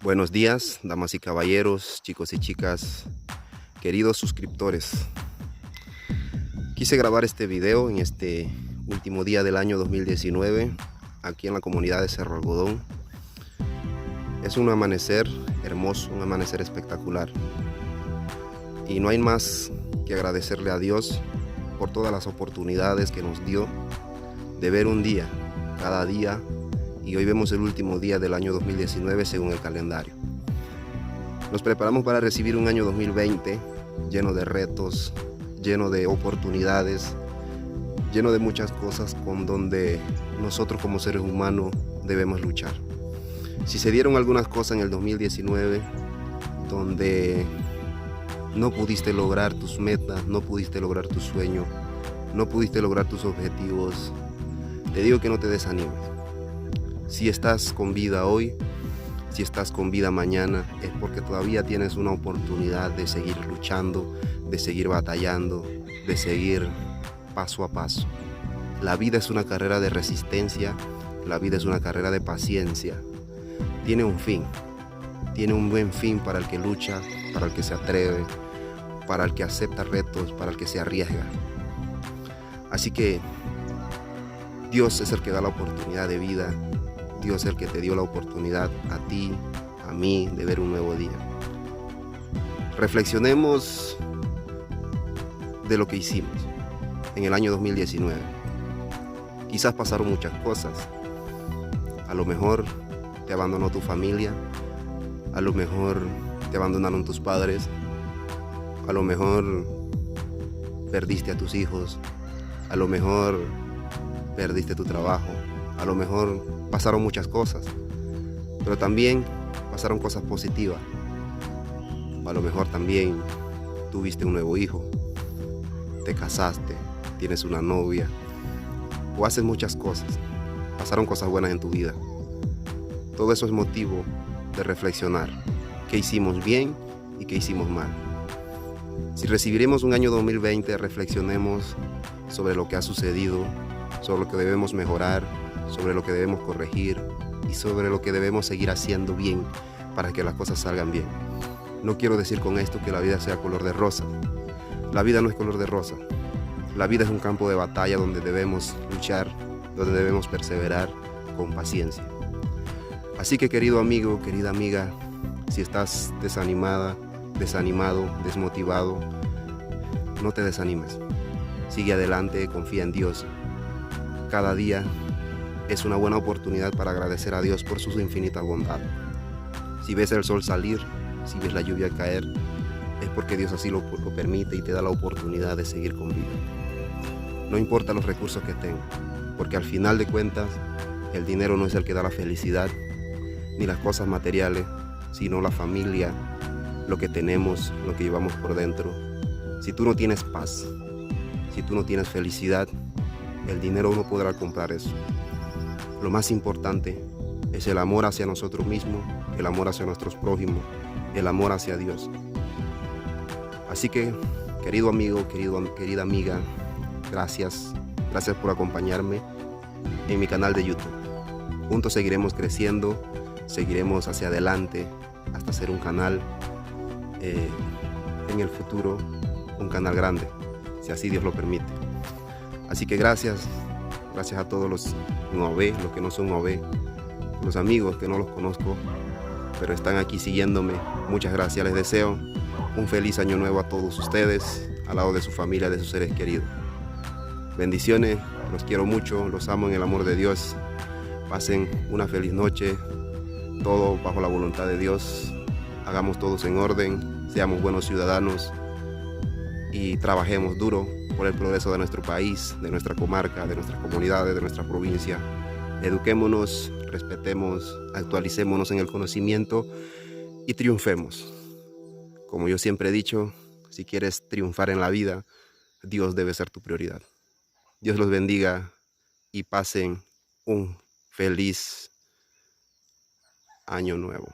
Buenos días, damas y caballeros, chicos y chicas, queridos suscriptores. Quise grabar este video en este último día del año 2019, aquí en la comunidad de Cerro Algodón. Es un amanecer hermoso, un amanecer espectacular. Y no hay más que agradecerle a Dios por todas las oportunidades que nos dio de ver un día, cada día. Y hoy vemos el último día del año 2019 según el calendario. Nos preparamos para recibir un año 2020 lleno de retos, lleno de oportunidades, lleno de muchas cosas con donde nosotros como seres humanos debemos luchar. Si se dieron algunas cosas en el 2019 donde no pudiste lograr tus metas, no pudiste lograr tus sueños, no pudiste lograr tus objetivos, te digo que no te desanimes. Si estás con vida hoy, si estás con vida mañana, es porque todavía tienes una oportunidad de seguir luchando, de seguir batallando, de seguir paso a paso. La vida es una carrera de resistencia, la vida es una carrera de paciencia. Tiene un fin, tiene un buen fin para el que lucha, para el que se atreve, para el que acepta retos, para el que se arriesga. Así que Dios es el que da la oportunidad de vida. Dios es el que te dio la oportunidad a ti, a mí, de ver un nuevo día. Reflexionemos de lo que hicimos en el año 2019. Quizás pasaron muchas cosas. A lo mejor te abandonó tu familia, a lo mejor te abandonaron tus padres, a lo mejor perdiste a tus hijos, a lo mejor perdiste tu trabajo, a lo mejor pasaron muchas cosas, pero también pasaron cosas positivas. A lo mejor también tuviste un nuevo hijo, te casaste, tienes una novia, o haces muchas cosas. Pasaron cosas buenas en tu vida. Todo eso es motivo de reflexionar qué hicimos bien y qué hicimos mal. Si recibiremos un año 2020, reflexionemos sobre lo que ha sucedido, sobre lo que debemos mejorar, sobre lo que debemos corregir y sobre lo que debemos seguir haciendo bien para que las cosas salgan bien. No quiero decir con esto que la vida sea color de rosa. La vida no es color de rosa. La vida es un campo de batalla donde debemos luchar, donde debemos perseverar con paciencia. Así que, querido amigo, querida amiga, si estás desanimada, desanimado, desmotivado, no te desanimes. Sigue adelante, confía en Dios. Cada día es una buena oportunidad para agradecer a Dios por su infinita bondad. Si ves el sol salir, si ves la lluvia caer, es porque Dios así lo permite y te da la oportunidad de seguir con vida. No importa los recursos que tengas, porque al final de cuentas, el dinero no es el que da la felicidad, ni las cosas materiales, sino la familia, lo que tenemos, lo que llevamos por dentro. Si tú no tienes paz, si tú no tienes felicidad, el dinero no podrá comprar eso. Lo más importante es el amor hacia nosotros mismos, el amor hacia nuestros prójimos, el amor hacia Dios. Así que, querido amigo, querida amiga, gracias por acompañarme en mi canal de YouTube. Juntos seguiremos creciendo, seguiremos hacia adelante hasta ser un canal en el futuro, un canal grande, si así Dios lo permite. Así que gracias a todos los OV, los que no son OV, los amigos que no los conozco, pero están aquí siguiéndome. Muchas gracias, les deseo un feliz año nuevo a todos ustedes, al lado de su familia, de sus seres queridos. Bendiciones, los quiero mucho, los amo en el amor de Dios. Pasen una feliz noche, todo bajo la voluntad de Dios. Hagamos todos en orden, seamos buenos ciudadanos y trabajemos duro por el progreso de nuestro país, de nuestra comarca, de nuestras comunidades, de nuestra provincia. Eduquémonos, respetemos, actualicémonos en el conocimiento y triunfemos. Como yo siempre he dicho, si quieres triunfar en la vida, Dios debe ser tu prioridad. Dios los bendiga y pasen un feliz año nuevo.